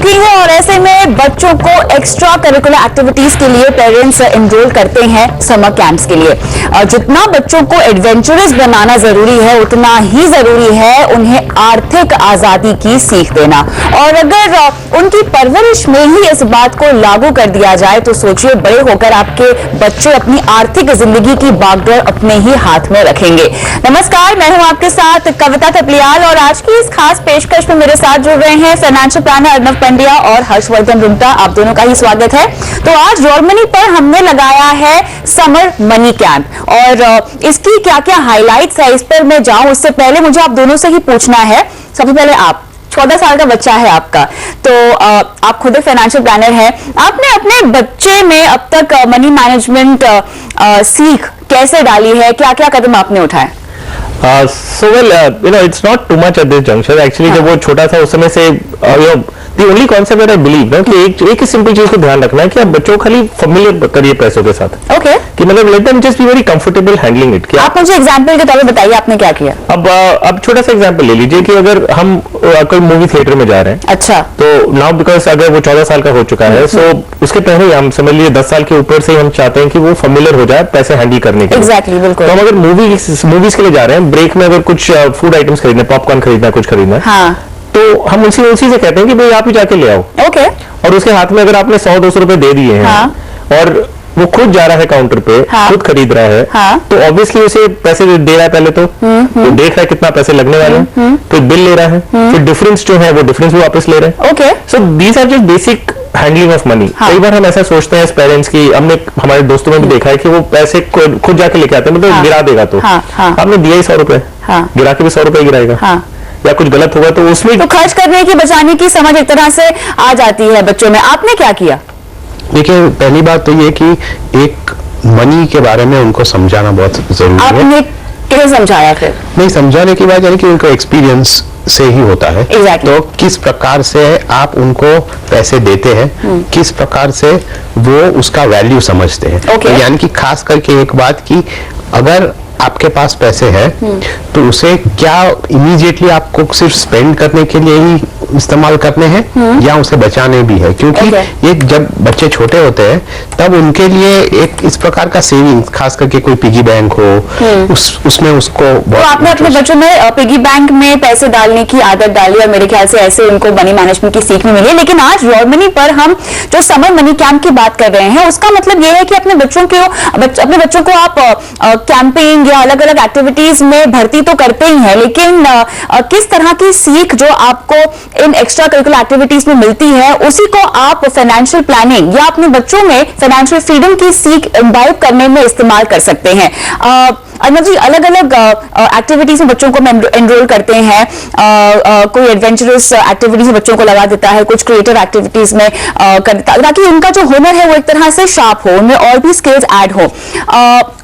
चुकी है और ऐसे में बच्चों को एक्स्ट्रा करिकुलर एक्टिविटीज के लिए पेरेंट्स एनरोल करते हैं समर कैंप्स के लिए। जितना बच्चों को एडवेंचरस बनाना जरूरी है उतना ही जरूरी है उन्हें आर्थिक आजादी की सीख देना। और अगर उनकी परवरिश में ही इस बात को लागू कर दिया जाए तो सोचिए बड़े होकर आपके बच्चे अपनी आर्थिक जिंदगी की बागडोर अपने ही हाथ में रखेंगे। नमस्कार, मैं हूं आपके साथ कविता थपलियाल और आज की इस खास पेशकश में मेरे साथ जुड़ रहे हैं फाइनेंशियल प्लानर अर्नव पंड्या और हर्षवर्धन रुंगटा। आप दोनों का ही स्वागत है। तो आज रॉयल मनी पर हमने लगाया है समर मनी कैंप और इसकी क्या क्या हाईलाइट्स है इस पर मैं जाऊं उससे पहले मुझे आप दोनों से ही पूछना है। सबसे पहले आप 14 साल का बच्चा है आपका, तो आप खुद एक फाइनेंशियल प्लानर हैं। आपने अपने बच्चे में अब तक मनी मैनेजमेंट सीख कैसे डाली है, क्या क्या कदम आपने उठाए? So well, it's not too much at this juncture. Actually, जब वो छोटा था उस समय से the only concept that I believe ना कि एक ही सिंपल चीज को ध्यान रखना है कि आप बच्चों को खाली familiar करिए पैसों के साथ। Okay. कि मतलब let them just be very comfortable handling it। आप मुझे एग्जांपल के तौर पर बताइए आपने क्या किया? अब छोटा सा एग्जांपल ले लीजिए कि अगर हम कोई मूवी थिएटर में जा रहे हैं। अच्छा। तो नाउ बिकॉज अगर वो 14 साल का हो चुका है सो उसके पहले हम समझ लीजिए 10 साल के ऊपर से हम चाहते हैं कि वो familiar हो जाए पैसे हैंडल करने के लिए। Exactly, बिल्कुल। तो हम अगर मूवीज के लिए जा रहे हैं, ब्रेक में अगर कुछ फूड आइटम्स खरीदना, पॉपकॉर्न खरीदना, कुछ खरीदना, हाँ। तो हम उसी से कहते हैं कि भाई आप ही जाके ले आओ। ओके। और उसके हाथ में अगर आपने 100-200 रुपए दे दिए हैं, हाँ। और वो खुद जा रहा है काउंटर पे, हाँ। खुद खरीद रहा है, हाँ। तो ऑब्वियसली उसे पैसे दे रहा है पहले तो देख रहा है कितना पैसे लगने वाले हैं, फिर बिल ले रहा है, फिर डिफरेंस जो है वो डिफरेंस भी वापस ले रहे हैं। Okay. So these are just basic handling of money. कई बार हम ऐसा सोचते हैं एज पेरेंट्स की, हमने हमारे दोस्तों में भी देखा है कि वो पैसे खुद जाके लेके आते हैं, मतलब गिरा देगा तो आपने दिया ही 100 रुपए, गिरा के भी 100 रुपए गिराएगा, या कुछ गलत होगा तो उसमें तो खर्च करने की बचाने की समझ एक तरह से आ जाती है बच्चों में। आपने क्या किया? देखिए, पहली बात तो ये कि एक मनी के बारे में उनको समझाना बहुत जरूरी है। आपने कैसे समझाया फिर? नहीं, समझाने की बात यानी कि उनको एक्सपीरियंस से ही होता है। Exactly. तो किस प्रकार से आप उनको पैसे देते हैं, किस प्रकार से वो उसका वैल्यू समझते हैं। Okay. तो यानी कि खास करके एक बात कि अगर आपके पास पैसे हैं तो उसे क्या इमीडिएटली आपको सिर्फ स्पेंड करने के लिए ही इस्तेमाल करने हैं या उसे बचाने भी है, क्योंकि एक जब बच्चे छोटे होते हैं तब उनके लिए एक इस प्रकार का सेविंग, खास करके कोई पिगी बैंक हो, उसमें उसको तो आपने अपने बच्चों में पिगी बैंक में पैसे डालने की आदत डाली और मेरे ख्याल से ऐसे उनको मनी मैनेजमेंट की सीख भी मिली। लेकिन आज रॉयल मनी पर हम जो समर मनी कैंप की बात कर रहे हैं उसका मतलब ये है कि अपने बच्चों को आप कैंपिंग या अलग अलग एक्टिविटीज में भर्ती तो करते ही हैं, लेकिन किस तरह की सीख जो आपको इन एक्स्ट्रा करिकुलर एक्टिविटीज में मिलती है उसी को आप फाइनेंशियल प्लानिंग या अपने बच्चों में फाइनेंशियल फ्रीडम की सीख इम्बाइब करने में इस्तेमाल कर सकते हैं। अर्नव जी, अलग अलग एक्टिविटीज में बच्चों को एनरोल करते हैं, कोई एडवेंचरस एक्टिविटीज में बच्चों को लगा देता है, कुछ क्रिएटिव एक्टिविटीज में करता, ताकि उनका जो हुनर है वो एक तरह से शार्प हो, उनमें और भी स्किल्स ऐड हो।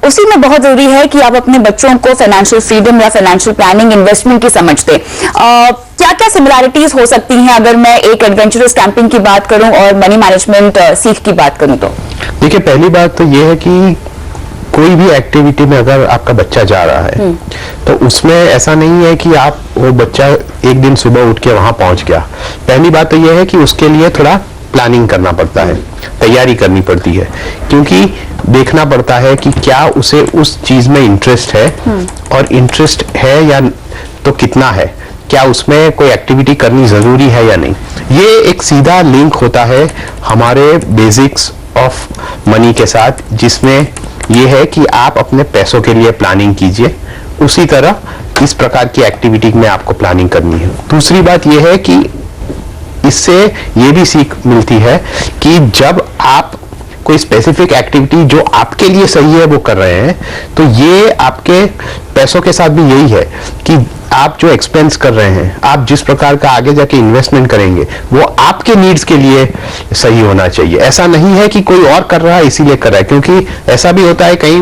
उसी में बहुत जरूरी है कि आप अपने बच्चों को फाइनेंशियल फ्रीडम या फाइनेंशियल प्लानिंग, इन्वेस्टमेंट की समझ दें। क्या क्या सिमिलैरिटीज हो सकती हैं अगर मैं एक एडवेंचरस कैंपिंग की बात करूं और मनी मैनेजमेंट सीख की बात करूं? तो देखिए, पहली बात तो ये है कि कोई भी एक्टिविटी में अगर आपका बच्चा जा रहा है तो उसमें ऐसा नहीं है कि आप वो बच्चा एक दिन सुबह उठ के वहां पहुंच गया। पहली बात तो ये है कि उसके लिए थोड़ा प्लानिंग करना पड़ता है, तैयारी करनी पड़ती है, क्योंकि देखना पड़ता है कि क्या उसे उस चीज में इंटरेस्ट है, और इंटरेस्ट है या तो कितना है, क्या उसमें कोई एक्टिविटी करनी जरूरी है या नहीं। ये एक सीधा लिंक होता है हमारे बेसिक्स ऑफ मनी के साथ, जिसमें ये है कि आप अपने पैसों के लिए प्लानिंग कीजिए, उसी तरह इस प्रकार की एक्टिविटी में आपको प्लानिंग करनी है। दूसरी बात यह है कि इससे ये भी सीख मिलती है कि जब आप कोई स्पेसिफिक एक्टिविटी जो आपके लिए सही है वो कर रहे हैं, तो ये आपके पैसों के साथ भी यही है कि आप जो एक्सपेंस कर रहे हैं, आप जिस प्रकार का आगे जाके इन्वेस्टमेंट करेंगे वो आपके नीड्स के लिए सही होना चाहिए। ऐसा नहीं है कि कोई और कर रहा है इसीलिए कर रहा है, क्योंकि ऐसा भी होता है कई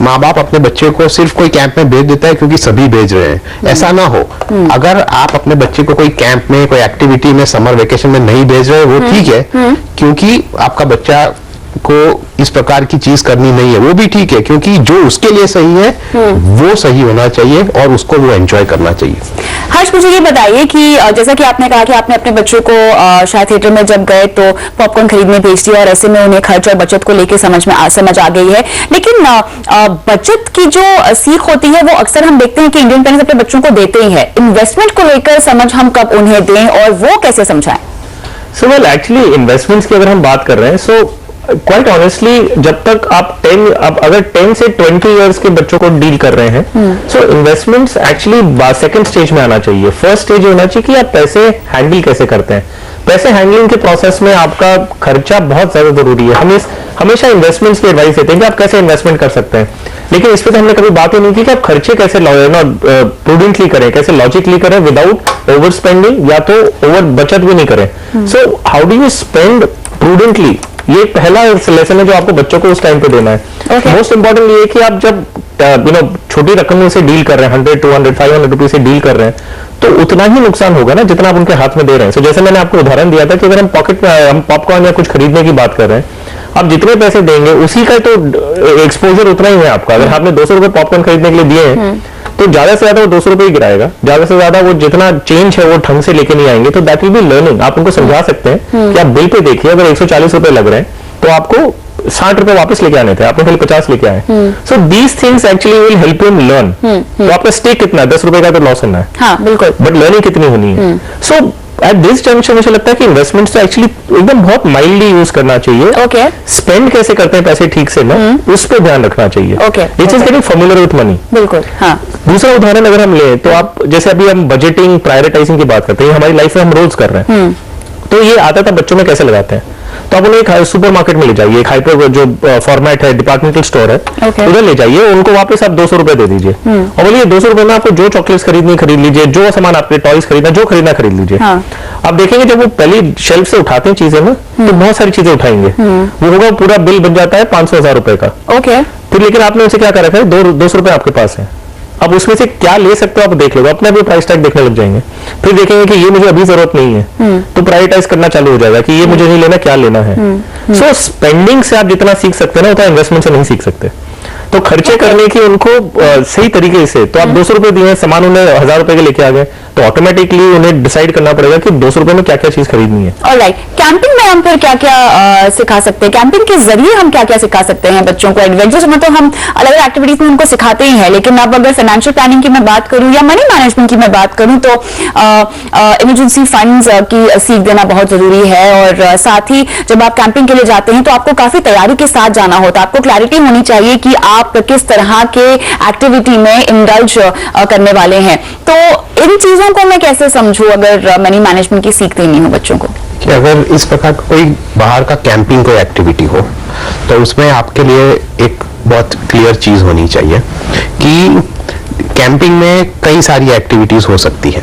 माँ बाप अपने बच्चे को सिर्फ कोई कैंप में भेज देता है क्योंकि सभी भेज रहे हैं। ऐसा ना हो, अगर आप अपने बच्चे को कोई कैंप में, कोई एक्टिविटी में, समर वेकेशन में नहीं भेज रहे वो ठीक है, क्योंकि आपका बच्चा को इस प्रकार की चीज करनी नहीं है, वो भी ठीक है, क्योंकि जो उसके लिए सही है वो सही होना चाहिए और उसको वो एंजॉय करना चाहिए। हर्ष, मुझे ये बताइए कि जैसा कि आपने कहा कि आपने अपने बच्चों को शायद थिएटर में जब गए तो पॉपकॉर्न खरीदने भेज दिया और ऐसे में उन्हें खर्च और बचत को लेकर समझ आ गई है, लेकिन बचत की जो सीख होती है वो अक्सर हम देखते हैं कि इंडियन पेरेंट्स अपने बच्चों को देते ही है। इन्वेस्टमेंट को लेकर समझ हम कब उन्हें दें और वो कैसे समझाएं? सो वेल, एक्चुअली इन्वेस्टमेंट्स की अगर हम बात कर रहे हैं, सो क्वाइट ऑनेस्टली जब तक आप अगर 10 से 20 इयर्स के बच्चों को डील कर रहे हैं, सो इन्वेस्टमेंट्स एक्चुअली सेकंड स्टेज में आना चाहिए। फर्स्ट स्टेज होना चाहिए कि आप पैसे हैंडल कैसे करते हैं। पैसे हैंडलिंग के प्रोसेस में आपका खर्चा बहुत ज्यादा जरूरी है। हम हमेशा इन्वेस्टमेंट्स की एडवाइस देते हैं कि आप कैसे इन्वेस्टमेंट कर सकते हैं, लेकिन इस पे तो हमने कभी बात ही नहीं की कि आप खर्चे कैसे प्रूडेंटली करें, कैसे लॉजिकली करें विदाउट ओवर स्पेंडिंग, या तो ओवर बचत भी नहीं करें। So how do you spend prudently, ये पहला लेसन है जो आपको बच्चों को उस टाइम पे देना है। मोस्ट इंपॉर्टेंट ये है कि आप जब छोटी रकमों से डील कर रहे हैं, 100, 200, 500 रुपीज से डील कर रहे हैं, तो उतना ही नुकसान होगा ना जितना आप उनके हाथ में दे रहे हैं। जैसे मैंने आपको उदाहरण दिया था कि अगर हम पॉपकॉर्न या कुछ खरीदने की बात कर रहे हैं, आप जितने पैसे देंगे उसी का तो एक्सपोजर उतना ही है आपका। अगर आपने 200 रुपए पॉपकॉर्न खरीदने के लिए दिए हैं, तो ज्यादा से ज्यादा वो 200 रुपए ही गिराएगा, ज्यादा से ज्यादा वो जितना चेंज है वो ढंग से लेके नहीं आएंगे। तो दैट विल बी लर्निंग। आप उनको समझा सकते हैं कि आप बिल पे देखिए, अगर 140 रुपए लग रहे हैं तो आपको 60 रुपए वापस लेके आने थे, आपने खाली 50 लेके आए। So these things actually will help him learn. तो आपका स्टेक कितना है, 10 रुपए का तो लॉस होना है, हाँ बिल्कुल, बट लर्निंग कितनी होनी है। सो एट दिस जंक्शन मुझे लगता है कि इन्वेस्टमेंट्स तो एक्चुअली एकदम बहुत माइल्डली यूज करना चाहिए। ओके, स्पेंड कैसे करते हैं पैसे ठीक से ना, उस पर ध्यान रखना चाहिए। Okay, it is getting familiar with money. बिल्कुल, हाँ। दूसरा उदाहरण अगर हम ले तो आप जैसे अभी हम बजटिंग प्रायोरिटाइजिंग की बात करते हैं, हमारी लाइफ में हम रोज कर रहे हैं, तो ये आदत आप बच्चों में कैसे लगाते हैं? तो आप उन्हें एक सुपर मार्केट में ले जाइए, एक हाइपर जो फॉर्मेट है, डिपार्टमेंटल स्टोर है, उधर ले जाइए, उनको वापस आप 200 रुपए दे दीजिए और बोलिए 200 रुपए में आपको जो चॉकलेट्स खरीदनी खरीद लीजिए, जो सामान आपके टॉयज खरीदना जो खरीदना खरीद लीजिए। आप देखेंगे जब वो पहली शेल्फ से उठाते हैं चीजें ना, तो बहुत सारी चीजें उठाएंगे, वो होगा पूरा बिल बन जाता है 500,000 रुपए का। ओके, फिर लेकिन आपने उनसे क्या कर रखा है, 200 रुपए आपके पास है, अब उसमें से क्या ले सकते हो आप देख लो, अपने भी प्राइस टैग देखने लग जाएंगे। फिर देखेंगे कि ये मुझे अभी जरूरत नहीं है, तो प्रायोरिटाइज करना चालू हो जाएगा कि ये मुझे नहीं लेना, क्या लेना है। सो स्पेंडिंग से आप जितना सीख सकते हैं ना, उतना इन्वेस्टमेंट से नहीं सीख सकते। तो खर्चे करने की उनको सही तरीके से, तो आप 200 रुपए दिए, सामान उन्हें 1000 रुपए के लेके आ गए, तो ऑटोमेटिकली उन्हें डिसाइड करना पड़ेगा कि 200 रुपए में क्या क्या चीज खरीदनी है। ऑलराइट, कैंपिंग में हम फिर क्या क्या सिखा सकते हैं? कैंपिंग के जरिए हम क्या क्या सिखा सकते हैं बच्चों को? एडवेंचर्स में तो हम अलग अलग एक्टिविटीज में उनको सिखाते ही हैं, लेकिन अब अगर फाइनेंशियल प्लानिंग की मैं बात करूं या मनी मैनेजमेंट की मैं बात करूं, तो इमरजेंसी फंड्स की सीख देना बहुत जरूरी है। और साथ ही जब आप कैंपिंग के लिए जाते हैं तो आपको काफी तैयारी के साथ जाना होता है, आपको क्लैरिटी होनी चाहिए कि आप किस तरह के एक्टिविटी में इंडल्ज करने वाले हैं। तो इन चीजों को मैं कैसे समझूं अगर मनी मैनेजमेंट की सीख देनी हो बच्चों को? कि अगर इस प्रकार का कोई बाहर का कैंपिंग कोई एक्टिविटी हो, तो उसमें आपके लिए एक बहुत क्लियर चीज होनी चाहिए कि कैंपिंग में कई सारी एक्टिविटीज हो सकती है।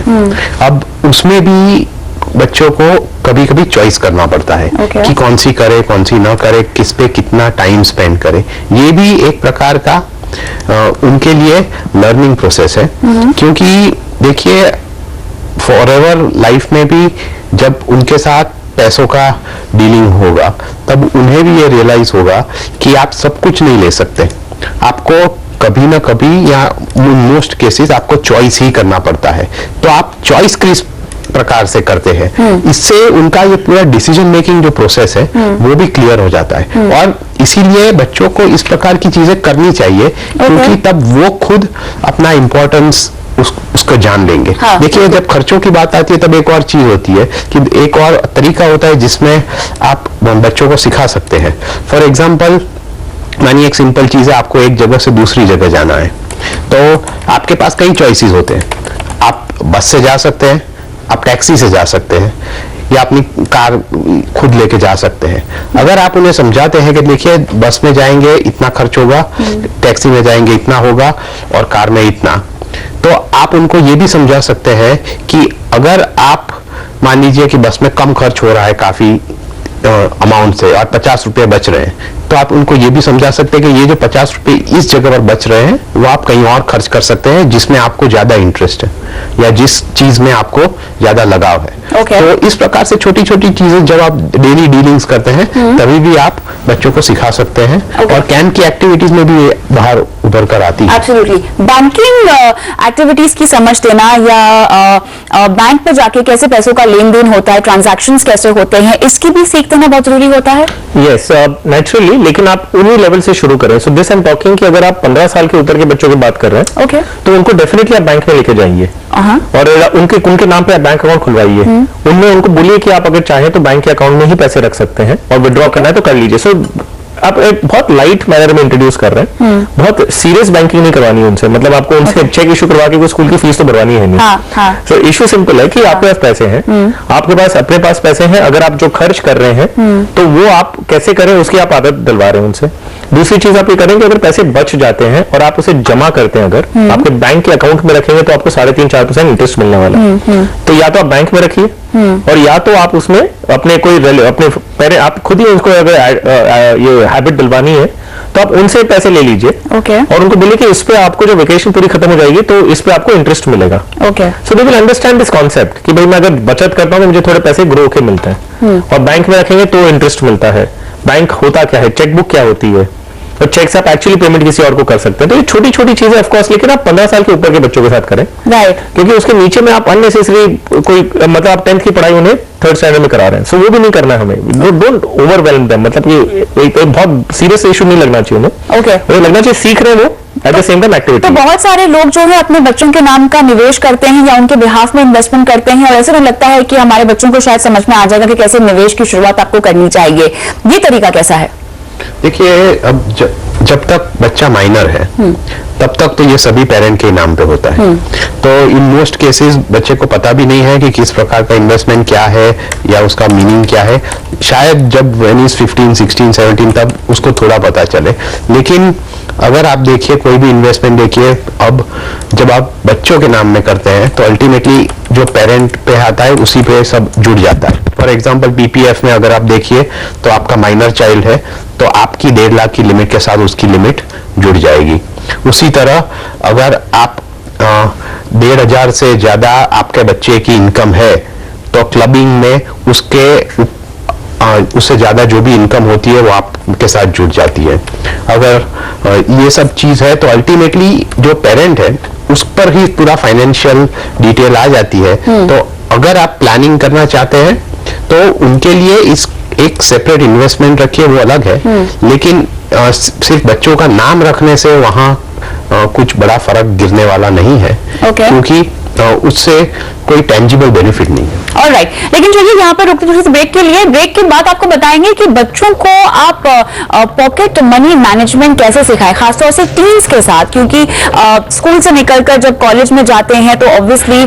अब उसमें भी बच्चों को कभी कभी चॉइस करना पड़ता है कि कौन सी करे, कौन सी ना करे, किस पे कितना टाइम स्पेंड करे। ये भी एक प्रकार का उनके लिए लर्निंग प्रोसेस है, क्योंकि देखिए फॉरएवर लाइफ में भी जब उनके साथ पैसों का डीलिंग होगा, तब उन्हें भी ये रियलाइज होगा कि आप सब कुछ नहीं ले सकते, आपको कभी ना कभी या मोस्ट केसेस आपको चॉइस ही करना पड़ता है। तो आप चॉइस किस प्रकार से करते हैं, इससे उनका ये पूरा डिसीजन मेकिंग जो प्रोसेस है वो भी क्लियर हो जाता है। और इसीलिए बच्चों को इस प्रकार की चीजें करनी चाहिए, क्योंकि तब वो खुद अपना इंपॉर्टेंस उसको जान लेंगे। हाँ, देखिए जब खर्चों की बात आती है तब एक और चीज होती है कि एक और तरीका होता है जिसमें आप बच्चों को सिखा सकते हैं। फॉर एग्जाम्पल, मानिए एक सिंपल चीज है, आपको एक जगह से दूसरी जगह जाना है, तो आपके पास कई चॉइसेस होते हैं। आप बस से जा सकते हैं, आप टैक्सी से जा सकते हैं, या अपनी कार खुद लेके जा सकते हैं। अगर आप उन्हें समझाते हैं कि देखिए बस में जाएंगे इतना खर्च होगा, टैक्सी में जाएंगे इतना होगा और कार में इतना, तो आप उनको ये भी समझा सकते हैं कि अगर आप मान लीजिए कि बस में कम खर्च हो रहा है काफी अमाउंट से और 50 रुपए बच रहे हैं, तो आप उनको ये भी समझा सकते हैं कि ये जो 50 रुपए इस जगह पर बच रहे हैं वो आप कहीं और खर्च कर सकते हैं जिसमें आपको ज्यादा इंटरेस्ट है या जिस चीज में आपको ज्यादा लगाव है। तो इस प्रकार से छोटी छोटी चीजें जब आप डेली डीलिंग्स करते हैं तभी भी आप बच्चों को सिखा सकते हैं और कैन की एक्टिविटीज में भी ये बाहर उभर कर आती है। एब्सोल्युटली। बैंकिंग एक्टिविटीज की समझ देना या बैंक पर जाके कैसे पैसों का लेन देन होता है, ट्रांजैक्शंस कैसे होते हैं, इसकी भी सीख देना बहुत जरूरी होता है। यस, नेचुरली, लेकिन आप उन्हीं लेवल से शुरू करें। So this I am talking कि अगर आप 15 साल के ऊपर के बच्चों की बात कर रहे हैं तो उनको डेफिनेटली आप बैंक में लेके जाइए और उनके नाम पे आप बैंक अकाउंट खुलवाइए। उनमें उनको बोलिए कि आप अगर चाहें तो बैंक के अकाउंट में ही पैसे रख सकते हैं और विड्रॉ करना है तो कर लीजिए। सो आप एक बहुत लाइट मैनर में इंट्रोड्यूस कर रहे हैं, बहुत सीरियस बैंकिंग नहीं करवानी उनसे, मतलब आपको उनसे चेक इशू करवा के कोई स्कूल की फीस तो भरवानी है नहीं। सो इशू सिंपल है कि आपके पास पैसे हैं, आपके पास अपने पास पैसे हैं, अगर आप जो खर्च कर रहे हैं तो वो आप कैसे करें उसकी आप आदत दिलवा रहे हैं उनसे। दूसरी चीज आप ये करेंगे, अगर पैसे बच जाते हैं और आप उसे जमा करते हैं, अगर आपके बैंक के अकाउंट में रखेंगे तो आपको 3.5-4% इंटरेस्ट मिलने वाला है। तो या तो आप बैंक में रखिए और या तो आप उसमें अपने पहले आप खुद ही उनको अगर ये हैबिट दिलवानी है तो आप उनसे पैसे ले लीजिए और उनको बोलिए कि इस पे आपको जो वेकेशन पूरी खत्म हो जाएगी तो इस पे आपको इंटरेस्ट मिलेगा। So they will understand this concept कि भाई मैं अगर बचत करता हूँ तो मुझे थोड़े पैसे ग्रो के मिलते हैं और बैंक में रखेंगे तो इंटरेस्ट मिलता है। बैंक होता क्या है, चेकबुक क्या होती है, और चेक से आप एक्चुअली पेमेंट किसी और को कर सकते हैं। तो ये छोटी छोटी चीजें ऑफ कोर्स, लेकिन आप 15 साल के ऊपर के बच्चों के साथ करें, क्योंकि उसके नीचे में आप अननेसेसरी कोई मतलब आप 10th की पढ़ाई उन्हें 3rd स्टैंडर्ड में करा रहे हैं, सो वो भी नहीं करना है हमें। डोंट ओवरवेलम देम, मतलब कि एक बहुत सीरियस इशू नहीं लगना चाहिए उन्हें, लगना चाहिए सीख रहे हैं वो at the same time activity. तो बहुत सारे लोग जो है अपने बच्चों के नाम का निवेश करते हैं या उनके बिहाफ में इन्वेस्टमेंट करते हैं और ऐसे में लगता है कि हमारे बच्चों को शायद समझ में आ जाएगा कि कैसे निवेश की शुरुआत आपको करनी चाहिए। ये तरीका कैसा है? देखिए, अब जब तक बच्चा माइनर है तब तक तो ये सभी पेरेंट के नाम पे होता है। तो इन मोस्ट केसेस बच्चे को पता भी नहीं है कि किस प्रकार का इन्वेस्टमेंट क्या है या उसका मीनिंग क्या है। शायद जब when he is 15, 16, 17 तब उसको थोड़ा पता चले। लेकिन अगर आप देखिए कोई भी इन्वेस्टमेंट देखिए, अब जब आप बच्चों के नाम में करते हैं तो अल्टीमेटली जो पेरेंट पे आता है उसी पे सब जुड़ जाता है। फॉर एग्जाम्पल पीपीएफ में अगर आप देखिए तो आपका माइनर चाइल्ड है तो आपकी 1.5 लाख की लिमिट के साथ उसकी लिमिट जुड़ जाएगी। उसी तरह अगर आप 1,500 से ज्यादा आपके बच्चे की इनकम है तो क्लबिंग में उससे ज्यादा जो भी इनकम होती है वो आपके साथ जुड़ जाती है। अगर ये सब चीज है तो अल्टीमेटली जो पेरेंट है उस पर ही पूरा फाइनेंशियल डिटेल आ जाती है। तो अगर आप प्लानिंग करना चाहते हैं तो उनके लिए इस एक सेपरेट इन्वेस्टमेंट रखिए, वो अलग है। लेकिन सिर्फ बच्चों का नाम रखने से वहां कुछ बड़ा फर्क गिरने वाला नहीं है, क्योंकि उससे कोई टेंजिबल बेनिफिट नहीं है। ऑलराइट, लेकिन चलिए यहाँ पर रुकते थोड़े ब्रेक के लिए। ब्रेक के बाद आपको बताएंगे कि बच्चों को आप पॉकेट मनी मैनेजमेंट कैसे सिखाएं, खासतौर से टीन्स के साथ, क्योंकि स्कूल से निकलकर जब कॉलेज में जाते हैं तो ऑब्वियसली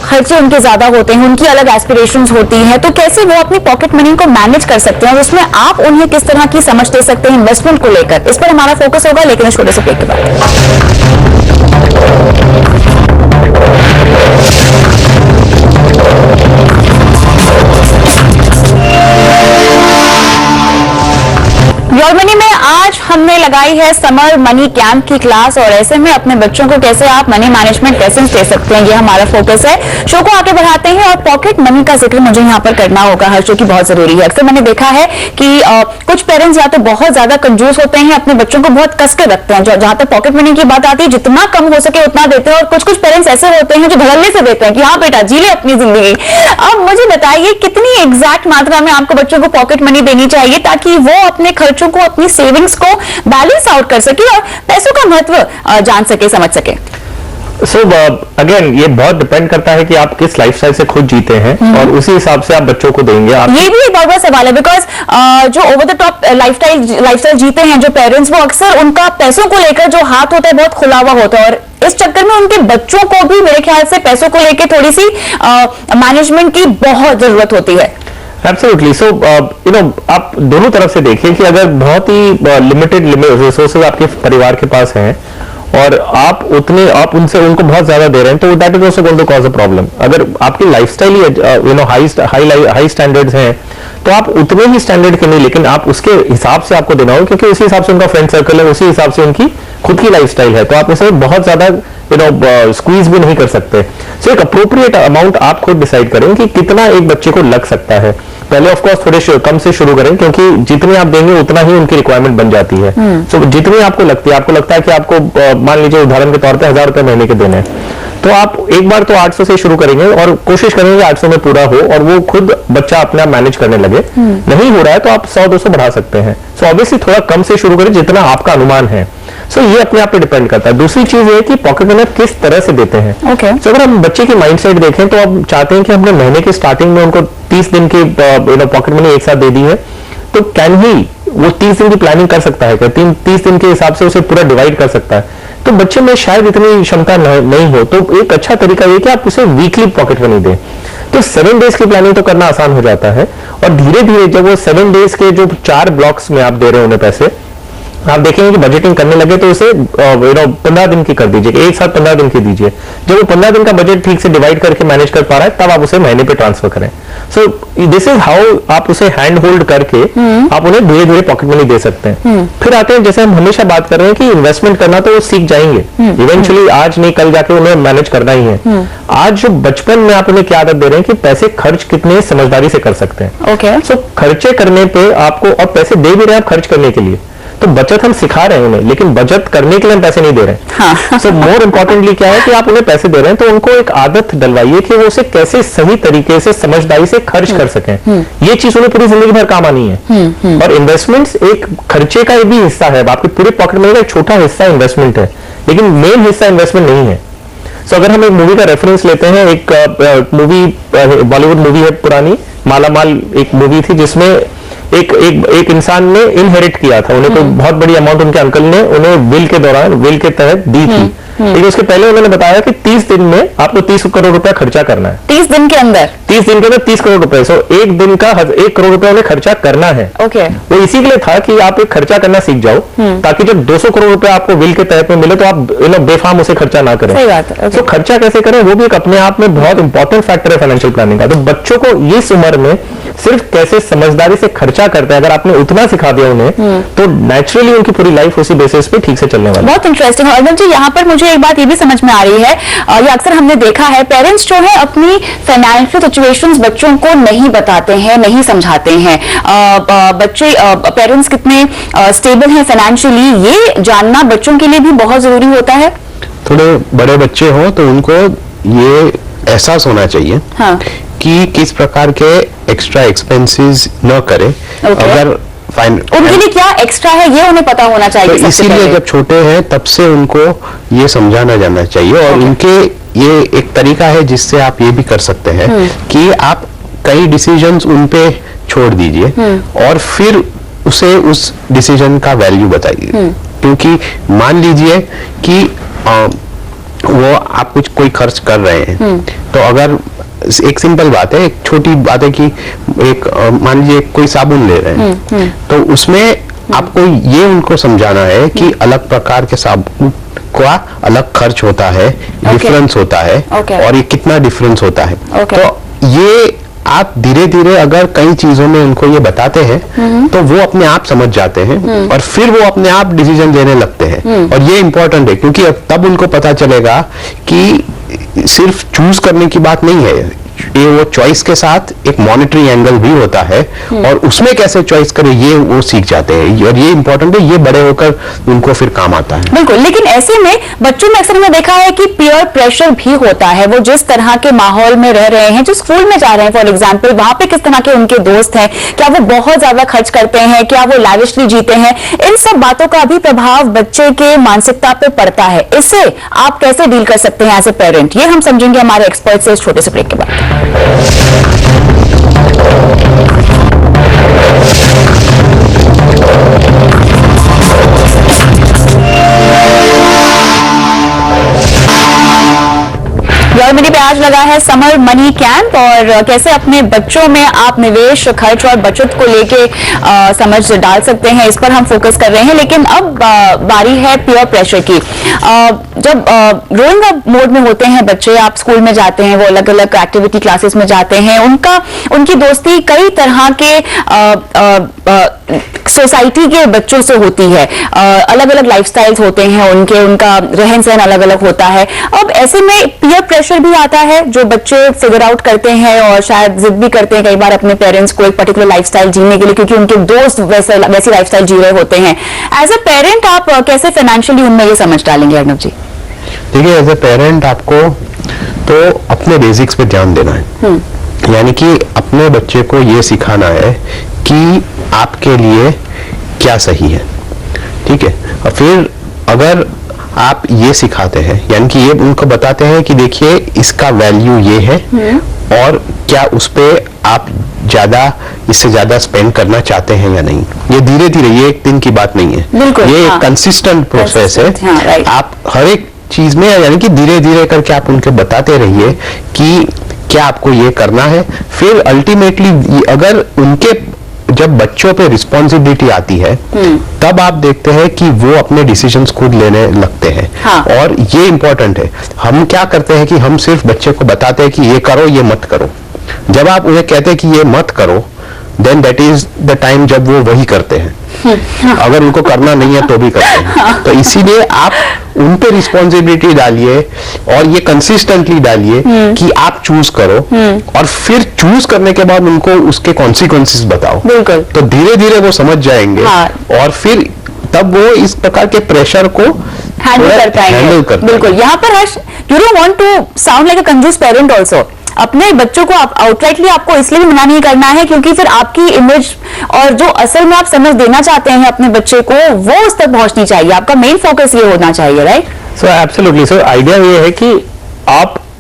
खर्चे उनके ज्यादा होते हैं, उनकी अलग एस्पिरेशंस होती हैं, तो कैसे वो अपनी पॉकेट मनी को मैनेज कर सकते हैं और उसमें आप उन्हें किस तरह की समझ दे सकते हैं इन्वेस्टमेंट को लेकर, इस पर हमारा फोकस होगा। लेकिन छोटे से ब्रेक के बाद योर मनी में आज हमने लगाई है समर मनी कैंप की क्लास और ऐसे में अपने बच्चों को कैसे आप मनी मैनेजमेंट लेसन दे सकते हैं, ये हमारा फोकस है। शो को आगे बढ़ाते हैं और पॉकेट मनी का जिक्र मुझे यहाँ पर करना होगा हर शो की बहुत जरूरी है। अक्सर मैंने देखा है कि कुछ पेरेंट्स या तो बहुत ज्यादा कंजूस होते हैं, अपने बच्चों को बहुत कस के रखते हैं, जहां तक पॉकेट मनी की बात आती है जितना कम हो सके उतना देते हैं, और कुछ कुछ पेरेंट्स ऐसे होते हैं जो धड़ल्ले से देते हैं कि हाँ बेटा जी ले अपनी जिंदगी। अब मुझे बताइए कितनी एग्जैक्ट मात्रा में आपको बच्चों को पॉकेट मनी देनी चाहिए ताकि वो अपने खर्चों को, अपनी सेविंग्स को बैलेंस आउट कर सके और पैसों का महत्व जान सके, समझ सके। सो अगेन ये बहुत डिपेंड करता है कि आप किस लाइफस्टाइल से खुद जीते हैं और उसी हिसाब से आप बच्चों को देंगे। ये भी एक बहुत बड़ा सवाल है, बिकॉज जो ओवर द टॉप लाइफस्टाइल जीते हैं जो पेरेंट्स, वो अक्सर उनका पैसों को लेकर जो हाथ होता है बहुत खुला हुआ होता है, और इस चक्कर में उनके बच्चों को भी मेरे ख्याल से पैसों को लेकर थोड़ी सी मैनेजमेंट की बहुत जरूरत होती है। एब्सोल्युटली। सो आप दोनों तरफ से देखिए कि अगर बहुत ही लिमिटेड रिसोर्सेज आपके परिवार के पास हैं और आप उनको बहुत ज्यादा दे रहे हैं तो that is also going to cause a problem. अगर आपकी लाइफस्टाइल ही हाई स्टैंडर्ड्स हैं तो आप उतने ही स्टैंडर्ड के नहीं, लेकिन आप उसके हिसाब से आपको देना हो, क्योंकि उसी हिसाब से उनका फ्रेंड सर्कल है, उसी हिसाब से उनकी खुद की लाइफस्टाइल है, तो आप उसे बहुत ज्यादा स्क्वीज भी नहीं कर सकते। सो एक अप्रोप्रिएट अमाउंट आप खुद डिसाइड करें कि कितना एक बच्चे को लग सकता है। पहले ऑफ कोर्स थोड़े कम से शुरू करें, क्योंकि जितने आप देंगे उतना ही उनकी रिक्वायरमेंट बन जाती है। सो जितनी आपको लगती है, आपको लगता है कि आपको मान लीजिए उदाहरण के तौर पे 1000 रुपए महीने के देने हैं, तो आप एक बार तो 800 से शुरू करेंगे और कोशिश करेंगे 800 में पूरा हो और वो खुद बच्चा अपने आप मैनेज करने लगे। नहीं हो रहा है तो आप 100-200 बढ़ा सकते हैं। सो ऑब्वियसली थोड़ा कम से शुरू करें जितना आपका अनुमान है। सो ये अपने आप पे डिपेंड करता है। दूसरी चीज ये कि पॉकेट मनी आप किस तरह से देते हैं। सो अगर हम बच्चे की माइंडसेट देखें तो आप चाहते हैं कि हमने महीने के स्टार्टिंग में उनको 30 दिन की पॉकेट मनी एक साथ दे दी है, तो कैन ही वो 30 दिन की प्लानिंग कर सकता है क्या? 30 दिन के हिसाब से उसे पूरा डिवाइड कर सकता है? तो बच्चे में शायद इतनी क्षमता नहीं हो, तो एक अच्छा तरीका ये कि आप उसे वीकली पॉकेट मनी दें। तो 7 डेज की प्लानिंग तो करना आसान हो जाता है, और धीरे धीरे जब वो 7 डेज के जो 4 ब्लॉक्स में आप दे रहे हैं उन्हें पैसे, आप देखेंगे कि बजटिंग करने लगे तो उसे 15 दिन की कर दीजिए, एक साथ 15 दिन की दीजिए। जब वो 15 दिन का बजट ठीक से डिवाइड करके मैनेज कर पा रहा है, तब आप उसे महीने पे ट्रांसफर करें। सो दिस इज हाउ आप उसे हैंड होल्ड करके आप उन्हें धीरे धीरे पॉकेट मनी दे सकते हैं। फिर आते हैं, जैसे हम हमेशा बात कर रहे हैं कि इन्वेस्टमेंट करना तो वो सीख जाएंगे इवेंचुअली, आज नहीं कल जाके उन्हें मैनेज करना ही है। आज जो बचपन में आप उन्हें क्या आदत दे रहे हैं कि पैसे खर्च कितने समझदारी से कर सकते हैं। सो खर्चे करने पे आपको, और पैसे दे भी रहे हैं आप खर्च करने के लिए, तो बचत हम सिखा रहे हैं उन्हें, लेकिन बचत करने के लिए हम पैसे नहीं दे रहे। सो मोर इंपॉर्टेंटली क्या है कि आप उन्हें पैसे दे रहे हैं तो उनको एक आदत डलवाइए कि वो उसे कैसे सही तरीके से समझदारी से खर्च कर सकें। ये चीज उन्हें पूरी जिंदगी भर काम आनी है। और इन्वेस्टमेंट्स एक खर्चे का भी हिस्सा है, आपके पूरे पॉकेट मनी का एक छोटा हिस्सा इन्वेस्टमेंट है, लेकिन मेन हिस्सा इन्वेस्टमेंट नहीं है। सो अगर हम एक मूवी का रेफरेंस लेते हैं, एक मूवी बॉलीवुड मूवी है पुरानी, मालामाल एक मूवी थी, जिसमें एक इंसान ने इनहेरिट किया था, उन्हें कोई बहुत बड़ी अमाउंट उनके अंकल ने उन्हें विल के तहत दी थी। लेकिन उसके पहले उन्होंने बताया कि 30 दिन में आपको 30 करोड़ रुपया खर्चा करना है। 30 दिन के अंदर 30 करोड़ रुपए। सो एक दिन का 1 करोड़ रुपया उन्हें खर्चा करना है। वो इसी के लिए था कि आप एक खर्चा करना सीख जाओ, ताकि जब 200 करोड़ रुपया आपको विल के तहत में मिले तो आप बेफाम उसे खर्चा ना करें। सही बात है। तो खर्चा कैसे करें वो भी एक अपने आप में बहुत इंपॉर्टेंट फैक्टर है फाइनेंशियल प्लानिंग का। तो बच्चों को इस उम्र में सिर्फ कैसे समझदारी से खर्चा करते हैं, अगर आपने उतना सिखा दिया उन्हें, तो नेचुरली उनकी पूरी लाइफ उसी बेसिस पे ठीक से चलने वाली है। बहुत इंटरेस्टिंग है। अर्नब जी, यहाँ पर मुझे एक बात ये भी समझ में आ रही है, ये अक्सर हमने देखा है, पेरेंट्स जो है अपनी फाइनेंशियल सिचुएशंस बच्चों को नहीं बताते हैं, नहीं समझाते हैं। बच्चे पेरेंट्स कितने स्टेबल हैं फाइनेंशियली, ये जानना बच्चों के लिए भी बहुत जरूरी होता है। थोड़े बड़े बच्चे हो तो उनको ये एहसास होना चाहिए कि किस प्रकार के एक्स्ट्रा एक्सपेंसेस न करें। अगर उनके लिए क्या एक्स्ट्रा है ये उन्हें पता होना चाहिए। तो इसीलिए जब छोटे हैं तब से उनको ये समझाना जाना चाहिए, और उनके ये एक तरीका है जिससे आप ये भी कर सकते हैं कि आप कई डिसीजंस उन पे छोड़ दीजिए और फिर उसे उस डिसीजन का वैल्यू बताइए। क्योंकि मान लीजिए कि वो आप कुछ कोई खर्च कर रहे हैं, तो अगर एक सिंपल बात है, एक छोटी बात है कि एक मान लीजिए कोई साबुन ले रहे हैं, तो उसमें आपको ये उनको समझाना है कि अलग प्रकार के साबुन का अलग खर्च होता है, डिफरेंस होता है, और ये कितना डिफरेंस होता है। तो ये आप धीरे धीरे अगर कई चीजों में उनको ये बताते हैं तो वो अपने आप समझ जाते हैं और फिर वो अपने आप डिसीजन लेने लगते हैं। और ये इंपॉर्टेंट है क्योंकि अब तब उनको पता चलेगा कि सिर्फ चूज करने की बात नहीं है, ये वो चॉइस के साथ एक मॉनिटरी एंगल भी होता है, और उसमें कैसे चॉइस करें ये वो सीख जाते हैं। और ये इंपॉर्टेंट है, ये बड़े होकर उनको फिर काम आता है। बिल्कुल। लेकिन ऐसे में बच्चों में अक्सर मैंने देखा है कि पीयर प्रेशर भी होता है। वो जिस तरह के माहौल में रह रहे हैं, जो स्कूल में जा रहे हैं फॉर एग्जाम्पल, वहां पे किस तरह के उनके दोस्त हैं, क्या वो बहुत ज्यादा खर्च करते हैं, क्या वो लैविशली जीते हैं, इन सब बातों का भी प्रभाव बच्चे के मानसिकता पे पड़ता है। इससे आप कैसे डील कर सकते हैं एज ए पेरेंट, ये हम समझेंगे हमारे एक्सपर्ट से इस छोटे से ब्रेक के बाद। टीवी पे आज लगा है समर मनी कैंप और कैसे अपने बच्चों में आप निवेश, खर्च और बचत को लेके समझ डाल सकते हैं, इस पर हम फोकस कर रहे हैं। लेकिन अब बारी है पीयर प्रेशर की। जब ग्रोइंग अप मोड में होते हैं बच्चे, आप स्कूल में जाते हैं, वो अलग अलग एक्टिविटी क्लासेस में जाते हैं, उनकी दोस्ती कई तरह के सोसाइटी के बच्चों से होती है, अलग अलग लाइफस्टाइल्स होते हैं उनका रहन सहन अलग अलग होता है। अब ऐसे में पीयर प्रेशर भी आता है जो बच्चे फिगर आउट करते हैं और शायद जिद भी करते हैं कई बार अपने पेरेंट्स को एक पर्टिकुलर लाइफस्टाइल जीने के लिए, क्योंकि उनके दोस्त वैसी लाइफस्टाइल जी रहे होते हैं। एज अ पेरेंट आप कैसे फाइनेंशियली उनमें ये समझ डालेंगे अर्नब जी? देखिए, एज ए पेरेंट आपको तो अपने बेसिक्स पे ध्यान देना है, यानी कि अपने बच्चे को ये सिखाना है कि आपके लिए क्या सही है, ठीक है। और फिर अगर आप ये सिखाते हैं, यानी कि ये उनको बताते हैं कि देखिए इसका वैल्यू ये है और क्या उस पे आप इससे ज्यादा स्पेंड करना चाहते हैं या नहीं। ये धीरे धीरे, ये एक दिन की बात नहीं है, ये एक कंसिस्टेंट प्रोसेस है। आप हर एक चीज में, यानी कि धीरे धीरे करके आप उनको बताते रहिए कि क्या आपको ये करना है। फिर अल्टीमेटली अगर उनके जब बच्चों पे रिस्पॉन्सिबिलिटी आती है तब आप देखते हैं कि वो अपने डिसीजंस खुद लेने लगते हैं। और ये इंपॉर्टेंट है। हम क्या करते हैं कि हम सिर्फ बच्चे को बताते हैं कि ये करो, ये मत करो। जब आप उन्हें कहते हैं कि ये मत करो, then that is the time जब वो वही करते हैं। अगर उनको करना नहीं है तो भी करते हैं। तो इसीलिए आप उन पे रिस्पॉन्सिबिलिटी डालिए और ये कंसिस्टेंटली डालिए कि आप चूज करो, और फिर चूज करने के बाद उनको उसके कॉन्सिक्वेंसेस बताओ। बिल्कुल। तो धीरे धीरे वो समझ जाएंगे और फिर तब वो इस प्रकार के प्रेशर को हैंडल कर पाएंगे। बिल्कुल। यहाँ पर Harsh, you don't want to sound like a कंजूस पेरेंट आल्सो। अपने बच्चों को आप आउटराइटली आपको इसलिए भी मना नहीं करना है क्योंकि फिर आपकी इमेज और जो असल में आप समझ देना चाहते हैं अपने बच्चे को, वो उस तक पहुंचनी चाहिए। आपका मेन फोकस ये होना चाहिए, right? So absolutely. So idea ये है कि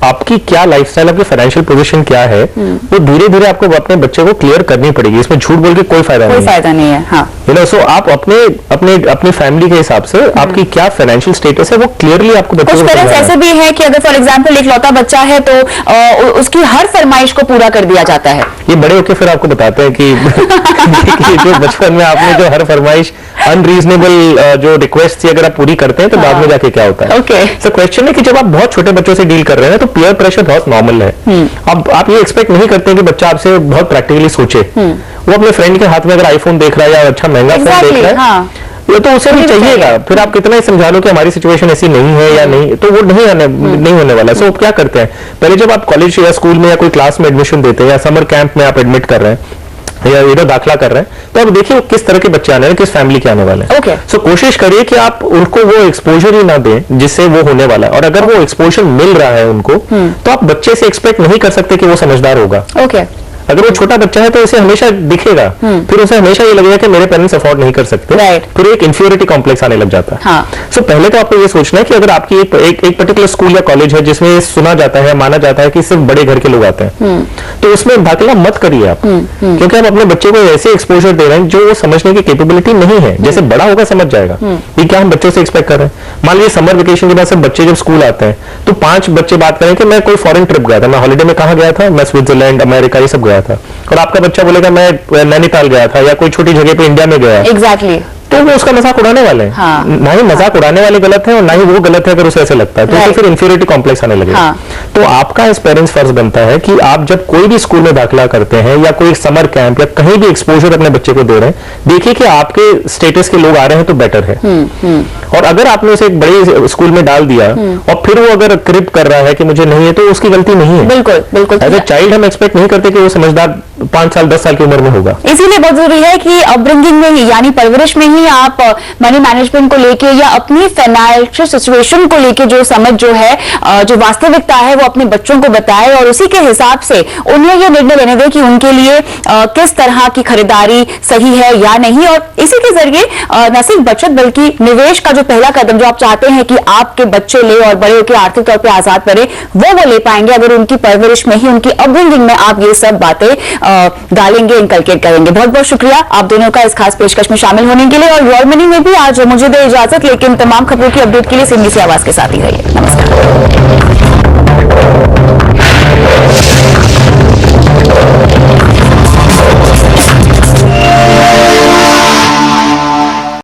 आपकी क्या लाइफस्टाइल, आपकी फाइनेंशियल पोजीशन क्या है, वो धीरे धीरे आपको अपने बच्चे को क्लियर करनी पड़ेगी। इसमें झूठ बोल के कोई फायदा नहीं है। हाँ। सो आप अपनी फैमिली के हिसाब से आपकी क्या फाइनेंशियल स्टेटस है वो क्लियरली आपको बच्चे को। कुछ पेरेंट्स ऐसे भी हैं कि अगर फॉर एग्जांपल एक लौता बच्चा है तो उसकी हर फरमाइश को पूरा कर दिया जाता है। ये बड़े होके फिर आपको बताते हैं कि जो बचपन में आपने जो हर फरमाइश अनरीजनेबल जो रिक्वेस्ट थी अगर आप पूरी करते हैं तो बाद में जाके क्या होता है। ओके। सो क्वेश्चन है कि जब आप बहुत छोटे बच्चों से डील कर रहे हैं तो पीयर प्रेशर बहुत नॉर्मल है। अब आप ये एक्सपेक्ट नहीं करते कि बच्चा आपसे बहुत प्रैक्टिकली सोचे। वो अपने फ्रेंड के हाथ में अगर आईफोन देख रहा है या अच्छा महंगा फोन देख रहा है, ये तो उसे भी चाहिएगा। फिर आप कितना ही समझा लो कि हमारी सिचुएशन ऐसी नहीं है या नहीं, तो वो नहीं होने वाला। सो क्या करते हैं, पहले जब आप कॉलेज या स्कूल में या कोई क्लास में एडमिशन देते हैं या समर कैंप में आप एडमिट कर रहे हैं या इधर दाखिला कर रहे हैं, तो अब देखिए किस तरह के बच्चे आने हैं, किस फैमिली के आने वाले हैं। सो कोशिश करिए कि आप उनको वो एक्सपोजर ही ना दें जिससे वो होने वाला है। और अगर वो एक्सपोजर मिल रहा है उनको, तो आप बच्चे से एक्सपेक्ट नहीं कर सकते कि वो समझदार होगा। अगर वो छोटा बच्चा है तो उसे हमेशा दिखेगा, फिर उसे हमेशा ये लगेगा कि मेरे पेरेंट्स अफोर्ड नहीं कर सकते, फिर एक इंफीरियरिटी कॉम्प्लेक्स आने लग जाता है। सो पहले तो आपको ये सोचना है कि अगर आपकी एक पर्टिकुलर स्कूल या कॉलेज है जिसमें सुना जाता है, माना जाता है कि सिर्फ बड़े घर के लोग आते हैं, तो उसमें दाखिला मत करिए आप, क्योंकि आप अपने बच्चे को ऐसे एक्सपोजर दे रहे हैं जो वो समझने की कैपेबिलिटी नहीं है। जैसे बड़ा होगा समझ जाएगा। ये क्या हम बच्चों से एक्सपेक्ट कर रहे हैं। मान लीजिए समर वेकेशन के बाद सब बच्चे जब स्कूल आते हैं तो 5 बच्चे बात करें कि मैं कोई फॉरेन ट्रिप गया था, मैं हॉलिडे में कहाँ गया था, मैं स्विट्जरलैंड, अमेरिका, ये सब गया था, और आपका बच्चा बोलेगा मैं नैनीताल गया था या कोई छोटी जगह पे इंडिया में गया। एग्जैक्टली। तो वो उसका मजाक उड़ाने वाले हैं। ना ही मजाक उड़ाने वाले गलत है और ना ही वो गलत है अगर उसे ऐसे लगता है, तो फिर इंफीरियरिटी कॉम्प्लेक्स आने लगेगा। तो आपका एज पेरेंट्स फर्ज बनता है कि आप जब कोई भी स्कूल में दाखिला करते हैं या कोई समर कैंप या कहीं भी एक्सपोजर अपने बच्चे को दे रहे हैं, देखिए कि आपके स्टेटस के लोग आ रहे हैं तो बेटर है। और अगर आपने उसे एक बड़े स्कूल में डाल दिया और फिर वो अगर क्रिप कर रहा है कि मुझे नहीं है, तो उसकी गलती नहीं है। बिल्कुल। एज ए चाइल्ड हम एक्सपेक्ट नहीं करते कि वो समझदार 5 साल 10 साल की उम्र में होगा। इसीलिए बहुत जरूरी है कि अपब्रिंगिंग में ही, यानी परवरिश में ही आप मनी मैनेजमेंट को लेके या अपनी फाइनेंशियल सिचुएशन को लेके जो समझ जो है, जो वास्तविकता है, वो अपने बच्चों को बताए और उसी के हिसाब से उन्हें ये निर्णय लेने दे कि उनके लिए किस तरह की खरीदारी सही है या नहीं। और इसी के जरिए न सिर्फ बचत बल्कि निवेश का जो पहला कदम जो आप चाहते हैं कि आपके बच्चे ले और बड़े होकर आर्थिक तौर पर आजाद बने, वो ले पाएंगे अगर उनकी परवरिश में ही, उनकी अपब्रिंगिंग में आप ये सब बातें डालेंगे, इंकलकेट करेंगे। बहुत बहुत शुक्रिया आप दोनों का इस खास पेशकश में शामिल होने के लिए। और योर मनी में भी आज मुझे दे इजाजत, लेकिन तमाम खबरों की अपडेट के लिए सिंधी सी आवाज के साथ ही रहिए। नमस्कार।